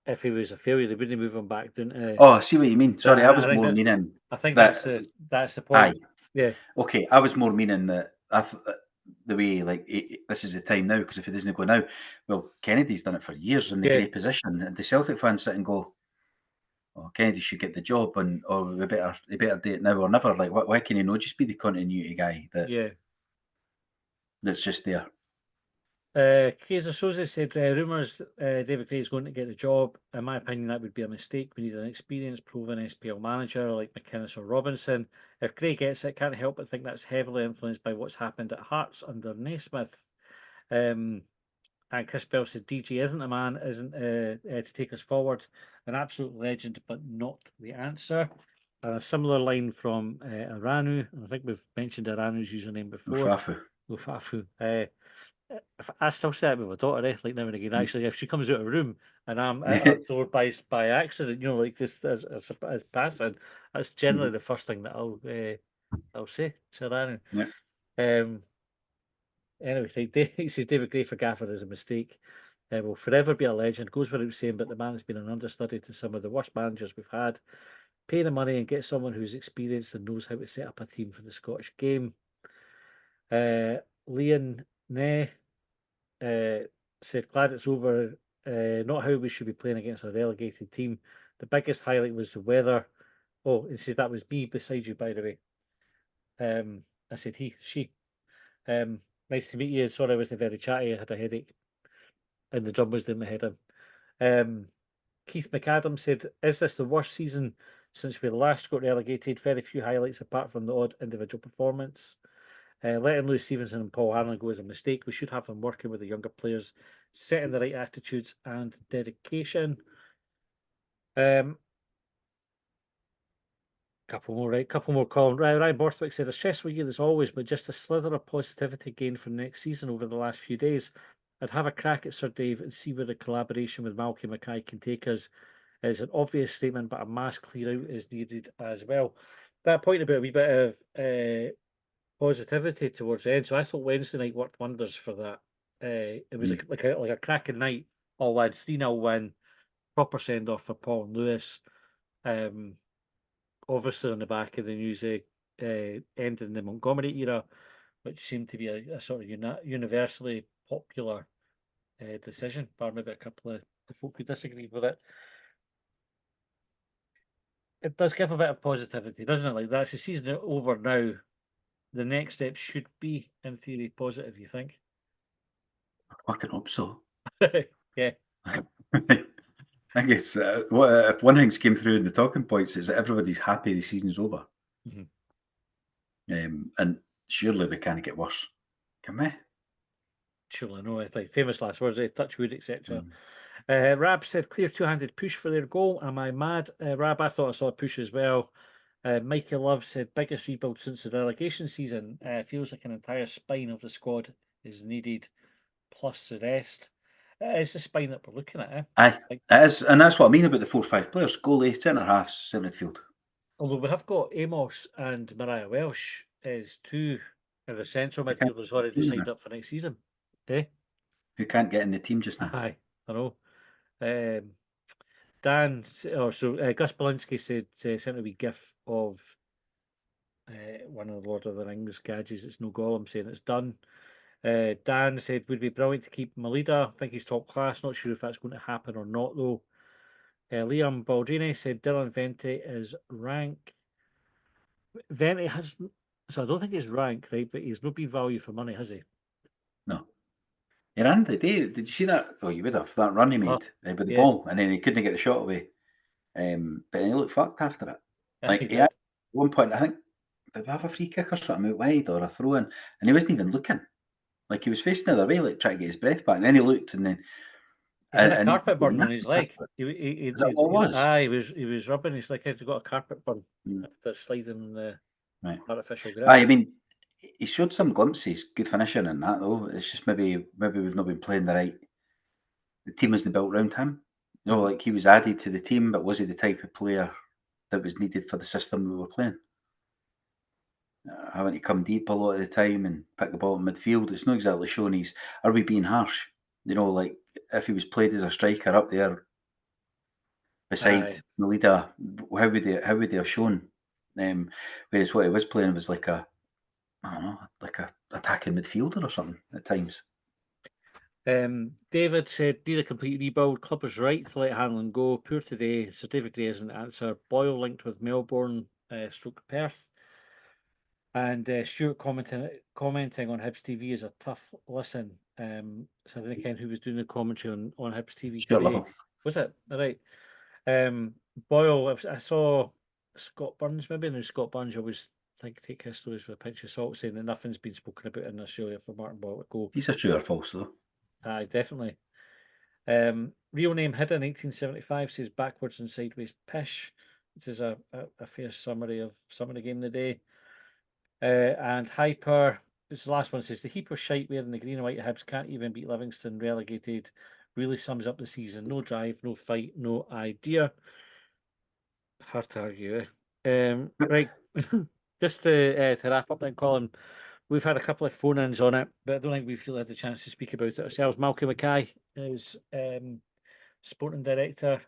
if he was a failure, they wouldn't move him back down to. Oh, I see what you mean. Sorry, I was more meaning. I think that's the point. Aye. Yeah. Okay, I was more meaning that the way this is the time now, because if it doesn't go now, well, Kennedy's done it for years in the great position, and the Celtic fans sit and go, "Oh, Kennedy should get the job, and they better do it now or never." Like, why can he not just be the continuity guy that's just there? Kaiser Soze said, rumours David Gray is going to get the job. In my opinion, that would be a mistake. We need an experienced, proven SPL manager like McInnes or Robinson. If Gray gets it, can't help but think that's heavily influenced by what's happened at Hearts under Naismith. And Chris Bell said, DG isn't a man, isn't to take us forward. An absolute legend, but not the answer. A similar line from Aranu. I think we've mentioned Aranu's username before. Lufafu. I still say it with my daughter, like now and again. Actually, if she comes out of a room and I'm at her door by accident, like this as passing, that's generally the first thing that I'll say. Serrano. Anyway, he says David Gray for Gaffer is a mistake. Will forever be a legend. Goes without saying, but the man has been an understudy to some of the worst managers we've had. Pay the money and get someone who's experienced and knows how to set up a team for the Scottish game. Leon Neh said, glad it's over. Not how we should be playing against a relegated team. The biggest highlight was the weather. Oh, he said that was me beside you, by the way. I said she. Nice to meet you. Sorry I wasn't very chatty. I had a headache and the drum was doing my head in. Keith McAdam said, "Is this the worst season since we last got relegated? Very few highlights apart from the odd individual performance. Letting Lewis Stevenson and Paul Hanlon go is a mistake. We should have them working with the younger players, setting the right attitudes and dedication." Couple more columns. Ryan Borthwick said, "A stressful year as always, but just a slither of positivity gained for next season over the last few days. I'd have a crack at Sir Dave and see where the collaboration with Malky Mackay can take us. It's an obvious statement, but a mass clear out is needed as well." That point about a wee bit of positivity towards the end. So I thought Wednesday night worked wonders for that. It was like a cracking night. All in 3-0 win, proper send off for Paul and Lewis. Obviously on the back of the news ending the Montgomery era, which seemed to be a sort of universally popular decision, bar maybe a couple of the folk who disagreed with it. It does give a bit of positivity, doesn't it? Like, that's the season over now. The next step should be, in theory, positive, you think? I fucking hope so. Yeah. I guess if one thing's came through in the talking points is that everybody's happy the season's over. And surely we can't get worse. Can we? Surely no. It's like famous last words, touch wood, etc. Rab said, "Clear two-handed push for their goal. Am I mad?" Rab, I thought I saw a push as well. Michael Love said, "Biggest rebuild since the relegation season. Feels like an entire spine of the squad is needed, plus the rest." It's the spine that we're looking at. Aye, it is, and that's what I mean about the 4 or 5 players: goalie, centre halves, centre midfield. Although we have got Amos and Mariah Welsh as two of the central midfielders already signed up for next season. Who can't get in the team just now? Aye, I know. Dan, Gus Balinski said, sent a wee gif of one of the Lord of the Rings gadgets. It's no Gollum saying it's done. Dan said, "Would be brilliant to keep Malida. I think he's top class. Not sure if that's going to happen or not, though." Liam Baldini said, "Dylan Vente is rank." Vente has, so I don't think he's rank, right? But he's no been value for money, has he? No. He ran the day. Did you see that? Oh, you would have. That run he made with the ball, and then he couldn't get the shot away. But he looked fucked after it. Like he had, at one point, I think, did we have a free kick or something out wide or a throw in, and he wasn't even looking. Like he was facing the other way, like trying to get his breath back. And then he looked, and then he had a carpet burn on his leg. Is that what it was? Aye, he was rubbing his leg. He'd got a carpet burn after sliding the artificial grass. I mean, he showed some glimpses, good finishing and that though. It's just maybe we've not been playing the team wasn't built around him. You know, like he was added to the team, but was he the type of player that was needed for the system we were playing? Having to come deep a lot of the time and pick the ball in midfield, it's not exactly showing are we being harsh? You know, like if he was played as a striker up there beside Malida, how would they have shown? Whereas what he was playing was like a attacking midfielder or something at times. David said, "Need a complete rebuild. Club was right to let Hanlon go. Poor today. Sir David Gray isn't answer. Boyle linked with Melbourne, stroke Perth." And Stuart commenting on Hibs TV is a tough listen. So I don't know who was doing the commentary on Hibs TV Stuart today. Lovell. Was it? All right. Boyle, I saw Scott Burns, maybe. Now Scott Burns always take his stories with a pinch of salt, saying that nothing's been spoken about in Australia for Martin Boyle to go. He's a true or false, though. Aye, definitely. Real name hidden 1875 says backwards and sideways Pish, which is a fair summary of some of the game of the day. And Hyper, this the last one, says the heap of shite wearing the green and white Hibs can't even beat Livingston, relegated. Really sums up the season. No drive, no fight, no idea. Hard to argue, right. Just to wrap up then, Colin, we've had a couple of phone-ins on it, but I don't think we've really had the chance to speak about it ourselves. Malky Mackay is sporting director.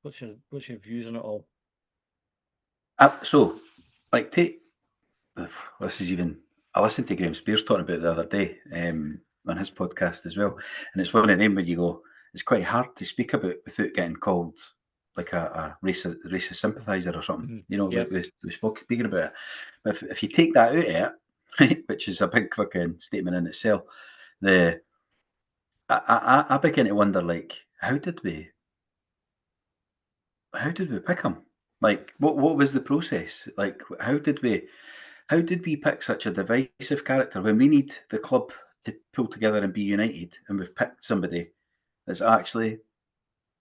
What's your views on it all? So, like, this is even. I listened to Graham Spears talking about it the other day on his podcast as well, and it's one of them where you go, it's quite hard to speak about without getting called like a racist sympathiser or something. You know, we spoke speaking about it. But if you take that out of it, right? Which is a big fucking statement in itself. I begin to wonder, like, how did we pick him? Like, what was the process? Like, how did we pick such a divisive character when we need the club to pull together and be united, and we've picked somebody that's actually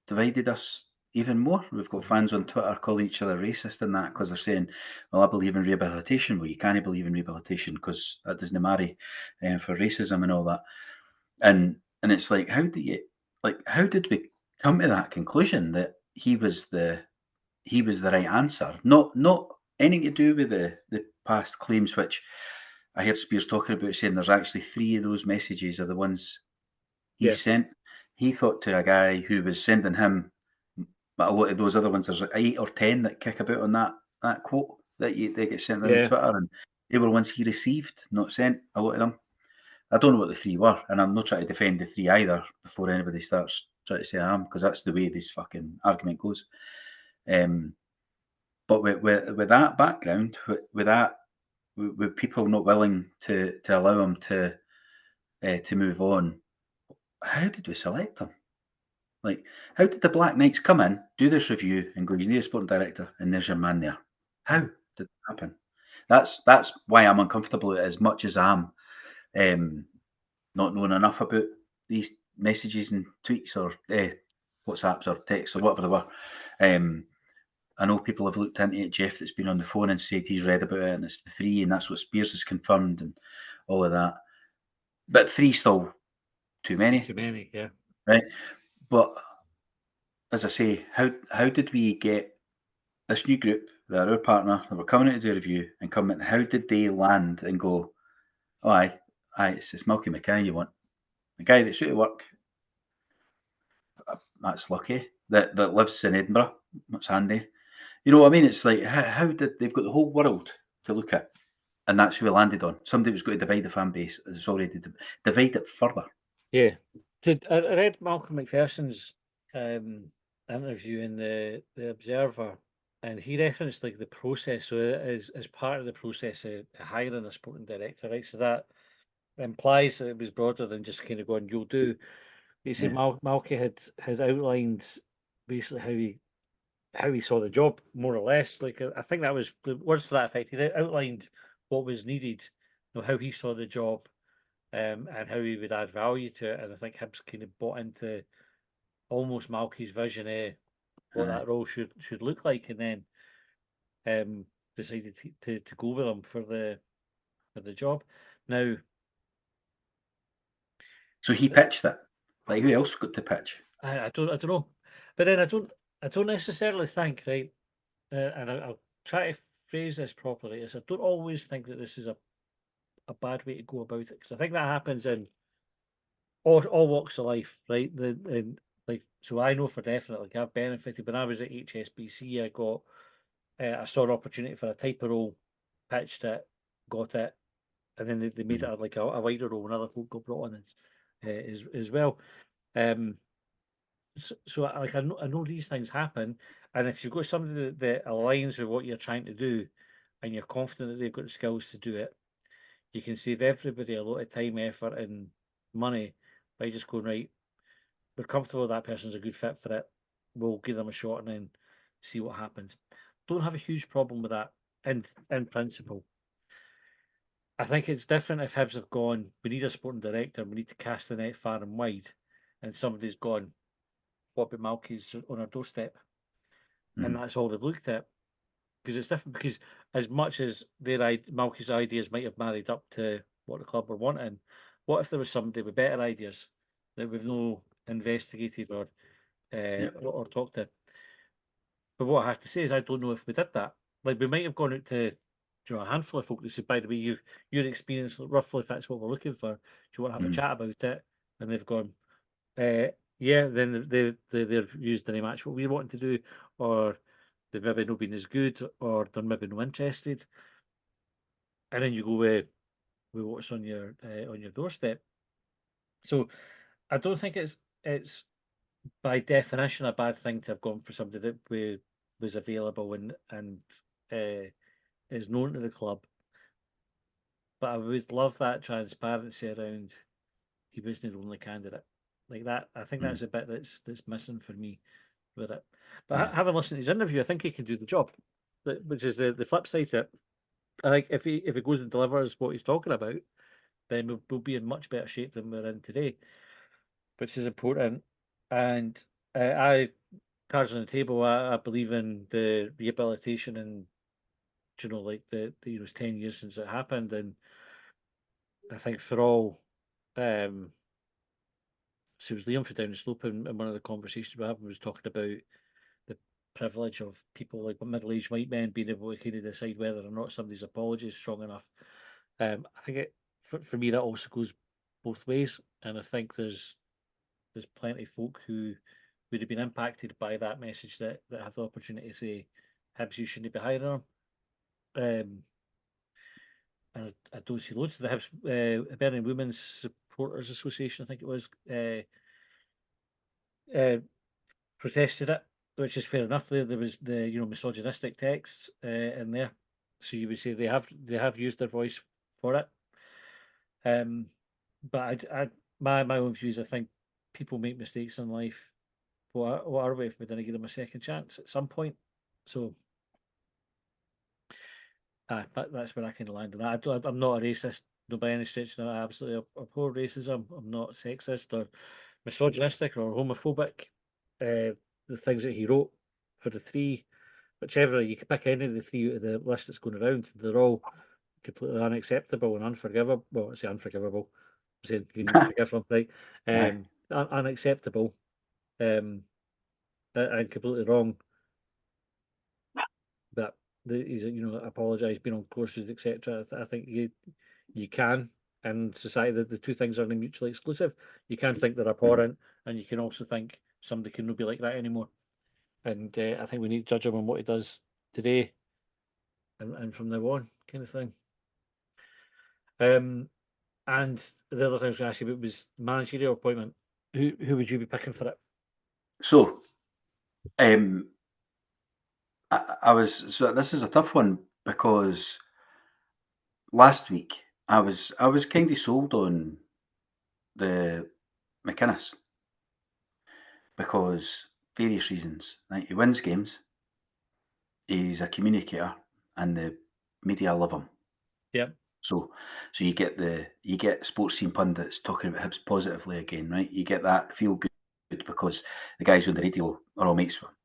divided us even more? We've got fans on Twitter calling each other racist and that because they're saying, "Well, I believe in rehabilitation." Well, you can't believe in rehabilitation because that doesn't marry for racism and all that. And it's like, how did we come to that conclusion that he was the right answer? Not anything to do with the past claims, which I heard Spears talking about, saying there's actually 3 of those messages are the ones he sent. He thought to a guy who was sending him a lot of those other ones. There's 8 or 10 that kick about on that quote that they get sent around Twitter, and they were ones he received, not sent. A lot of them. I don't know what the 3 were, and I'm not trying to defend the 3 either before anybody starts trying to say I am, because that's the way this fucking argument goes. But with that background, with people not willing to allow him to move on, how did we select him? Like, how did the Black Knights come in, do this review, and go, "You need a sporting director," and there's your man there? How did that happen? That's why I'm uncomfortable as much as I am. Not knowing enough about these messages and tweets or WhatsApps or texts or whatever they were. I know people have looked into it. Jeff, that's been on the phone and said he's read about it, and it's the 3, and that's what Spears has confirmed, and all of that. But 3 still too many. Too many, yeah. Right. But as I say, how did we get this new group that are our partner that were coming in to do a review and come in? How did they land and go, "Oh, aye, it's Malky Mackay you want, the guy that's out of work, that's lucky, that lives in Edinburgh, that's handy." You know what I mean? It's like, how did they've got the whole world to look at, and that's who we landed on. Somebody who's got to divide the fan base is already divide it further. Yeah. I read Malcolm McPherson's interview in the Observer, and he referenced like the process. So as part of the process of hiring a sporting director, right? So that implies that it was broader than just kind of going, "You'll do." He said Malky had outlined basically how he saw the job, more or less. Like I think that was the words to that effect. He outlined what was needed, how he saw the job, and how he would add value to it. And I think Hibs kind of bought into almost Malky's vision of what that role should look like, and then decided to go with him for the job. Now, so he pitched it. Like, who else got to pitch? I don't know, but then I don't necessarily think, right, and I'll try to phrase this properly. Is I don't always think that this is a bad way to go about it, because I think that happens in all walks of life, right? So I know for definite, like I've benefited when I was at HSBC. I saw an opportunity for a type of role, pitched it, got it, and then they made it like a wider role, and other folk got brought on as well. So like I know these things happen, and if you've got somebody that aligns with what you're trying to do, and you're confident that they've got the skills to do it, you can save everybody a lot of time, effort, and money by just going, right, we're comfortable that person's a good fit for it. We'll give them a shot and then see what happens. Don't have a huge problem with that in principle. I think it's different if Hibs have gone, we need a sporting director, we need to cast the net far and wide, and somebody's gone, what about Malky's on our doorstep? And that's all they've looked at. Because it's different, because as much as Malky's ideas might have married up to what the club were wanting, what if there was somebody with better ideas that we've no investigated or talked to? But what I have to say is I don't know if we did that. Like, we might have gone out to a handful of folk that said, "By the way, your experience roughly fits what we're looking for. Do you want to have a chat about it?" And they've gone, yeah. Then they've used the match what we want to do, or they've maybe not been as good, or they're maybe not interested. And then you go with what's on your doorstep. So I don't think it's by definition a bad thing to have gone for somebody that was available and is known to the club. but I would love that transparency around he wasn't the only candidate. Like that, I think that's a bit that's missing for me with it. But having listened to his interview, I think he can do the job, which is the flip side to it. I think if he goes and delivers what he's talking about, then we'll be in much better shape than we're in today, which is important. And cards on the table. I believe in the rehabilitation, and like it was 10 years since it happened, and I think for all, so it was Liam for down the slope, and one of the conversations we had was talking about the privilege of people like middle-aged white men being able to kind of decide whether or not somebody's apology is strong enough. I think for me that also goes both ways, and I think there's plenty of folk who would have been impacted by that message that have the opportunity to say, Hibs, you shouldn't be hiring them. I don't see loads of the Hibs, Birmingham Women's Supporters Association, I think it was, protested it, which is fair enough. There was the misogynistic texts in there, so you would say they have used their voice for it. But my own views, I think people make mistakes in life. What are we if we didn't give them a second chance at some point? So that's where I kind of land on that. I'm not a racist, no by any stretch. No, I absolutely abhor racism. I'm not sexist or misogynistic or homophobic. The things that he wrote for the three, whichever you can pick any of the three out of the list that's going around, they're all completely unacceptable and unforgivable. Well, I say unforgivable. I'm saying you need to forgive them, right? Unacceptable, and completely wrong. But he's apologise, been on courses, etc. I think you can, in society, the two things are mutually exclusive. You can think they're abhorrent, and you can also think somebody can not be like that anymore. And I think we need to judge him on what he does today, and from now on, kind of thing. And the other thing I was going to ask you about was managerial appointment. Who would you be picking for it? So, so this is a tough one because last week I was kind of sold on the McInnes because various reasons. Like he wins games, he's a communicator, and the media love him. Yep. So you get sports scene pundits talking about Hibs positively again, right? You get that feel good because the guys on the radio are all mates with him,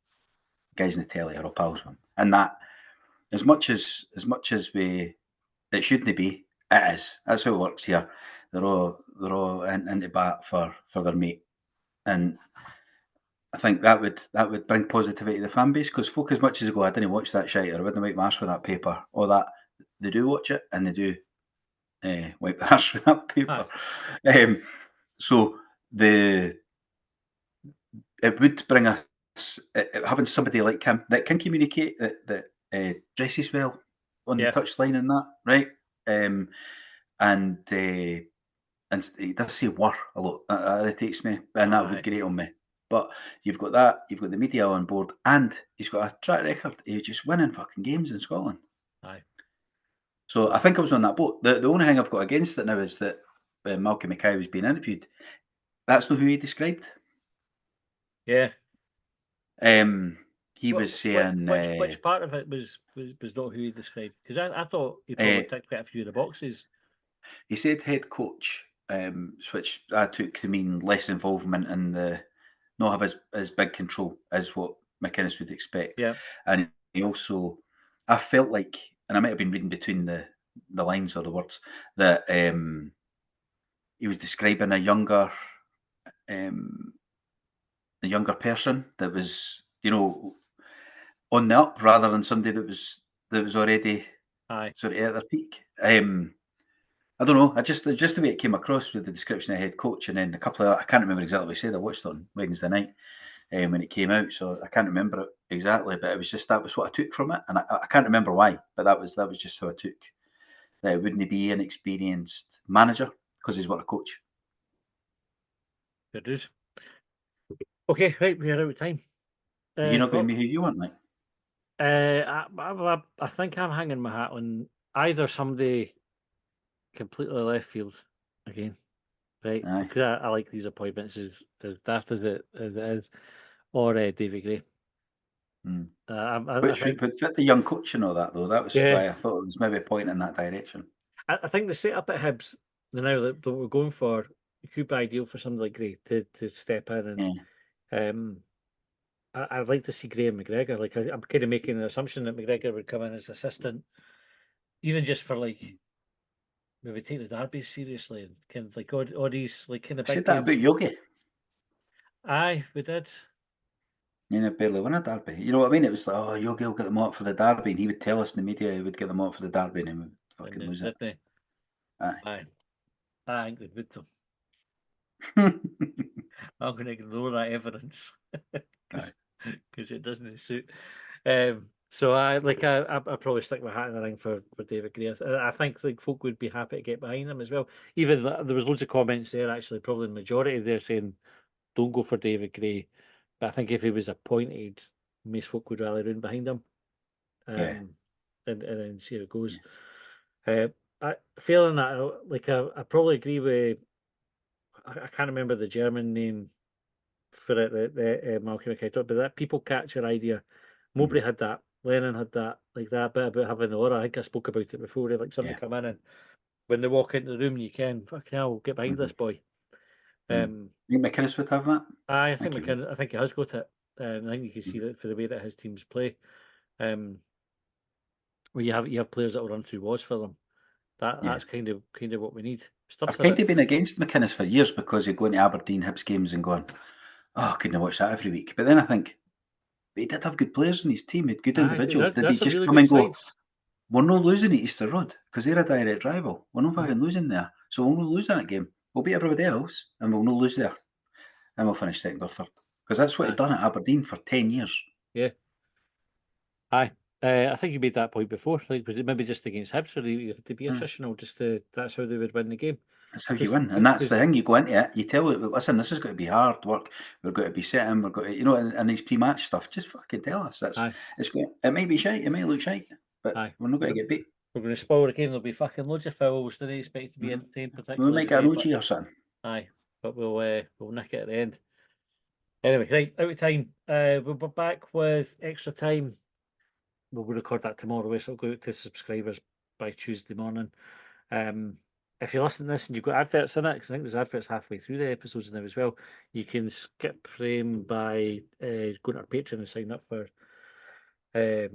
the guys on the telly are all pals with him, and that as much as we it shouldn't be, it is. That's how it works here. They're all into bat for their mate, and I think that would bring positivity to the fan base because folk, as much as they go, I didn't watch that shite or I wouldn't wipe my arse with that paper, or that they do watch it and they do wipe their arse with that paper. So it would bring us having somebody like him that can communicate, that dresses well on the touchline and that, right? And he does say "were" a lot. That irritates me, and that would grate on me. But you've got that, you've got the media on board, and he's got a track record. He's just winning fucking games in Scotland. Aye. So I think I was on that boat. The only thing I've got against it now is that when Malcolm Mackay was being interviewed, that's not who he described. Yeah. He was saying which part of it was not who he described? Because I thought he probably ticked quite a few of the boxes. He said head coach, which I took to mean less involvement in not have as big control as what McInnes would expect. Yeah. And he also, I felt like, and I might have been reading between the lines or the words, that he was describing a younger person that was, on the up rather than somebody that was already sort of at their peak. I don't know. Just the way it came across with the description of head coach, and then a couple of, I can't remember exactly what he said. I watched it on Wednesday night when it came out, so I can't remember it exactly. But it was just, that was what I took from it, and I can't remember why. But that was just how I took that. It wouldn't be an experienced manager because he's what a coach. It is. Okay, right, we're out of time. You're not going to be who you want, like. I think I'm hanging my hat on either somebody completely left field again, right? Aye. Because I like these appointments as daft as it is, or David Gray. Mm. I Which think, would fit the young coach and all that, though. That was yeah, why I thought it was maybe pointing in that direction. I think the setup at Hibs, the now that we're going for, it could be ideal for somebody like Gray to step in Yeah. and I'd like to see Graham McGregor. Like I'm kind of making an assumption that McGregor would come in as assistant, even just for like maybe take the derbies seriously and kind of like all these like kind of I big said that games. about Yogi. Aye, we did. You know, barely won a derby. You know what I mean? It was like, oh, Yogi will get them out for the derby, and he would tell us in the media he would get them out for the derby, and he would And fucking then lose did it. they? Aye. Aye. I think they would though. I'm going to ignore that evidence Aye. because it doesn't suit. So I probably stick my hat in the ring for David Gray. I think like folk would be happy to get behind him as well. Even there was loads of comments there actually, probably the majority there saying don't go for David Gray. But I think if he was appointed, most folk would rally round behind him. Yeah. And then see how it goes. I feeling that like I probably agree with I can't remember the German name for it that Malcolm McKay talked, but that people catcher idea. Mowbray had that. Lennon had that, like that bit about having the aura. I think I spoke about it before. Like somebody Yeah. come in and when they walk into the room, you can fucking hell get behind this boy. You think McInnes would have that? I think he would. I think he has got it. I think you can see that for the way that his teams play. Where you have players that will run through walls for them. That's kind of what we need. I've kind of been against McInnes for years because he'd go into Aberdeen Hibs games and going, oh, I couldn't watch that every week. But then I think, he did have good players in his team, he had good individuals. Did he that's a just really come good and go, sides. we're not losing at Easter Road because they're a direct rival. We're not fucking losing there. So we'll not lose that game. We'll beat everybody else and we'll not lose there. And we'll finish second or third. Because that's what he'd done at Aberdeen for 10 years. Yeah. Aye. I think you made that point before. Like, was it maybe just against Hibs, or you had to be attritional? That's how they would win the game. That's how you win, and that's the thing. You go into it, you tell it, listen, this is going to be hard work. We're going to be setting. We're going to, and these pre-match stuff. Just fucking tell us. It might be shite. It might look shite, but we're not going to get beat. We're going to spoil the game. There'll be fucking loads of fouls. They expect to be entertained, particularly. We might get an OG or something. Aye, but we'll nick it at the end. Anyway, right, out of time. We'll be back with extra time. We'll record that tomorrow, so it'll go out to subscribers by Tuesday morning. If you're listening to this and you've got adverts in it, because I think there's adverts halfway through the episodes now as well, you can skip them by going to our Patreon and sign up for a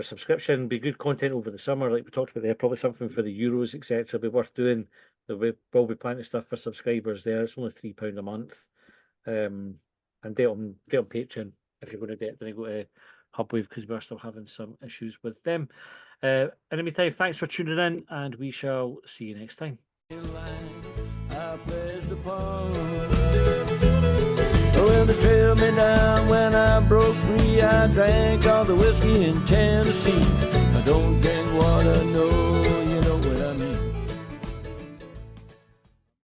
subscription. Be good content over the summer, like we talked about there. Probably something for the Euros, etc. Be worth doing. There will be plenty of stuff for subscribers there. It's only £3 a month, and get on Patreon if you're going to do it. Then go to Hubwave because we're still having some issues with them. In the meantime, thanks for tuning in, and we shall see you next time. I pledged upon. Well, they trailed me down when I broke free. I drank all the whiskey in Tennessee.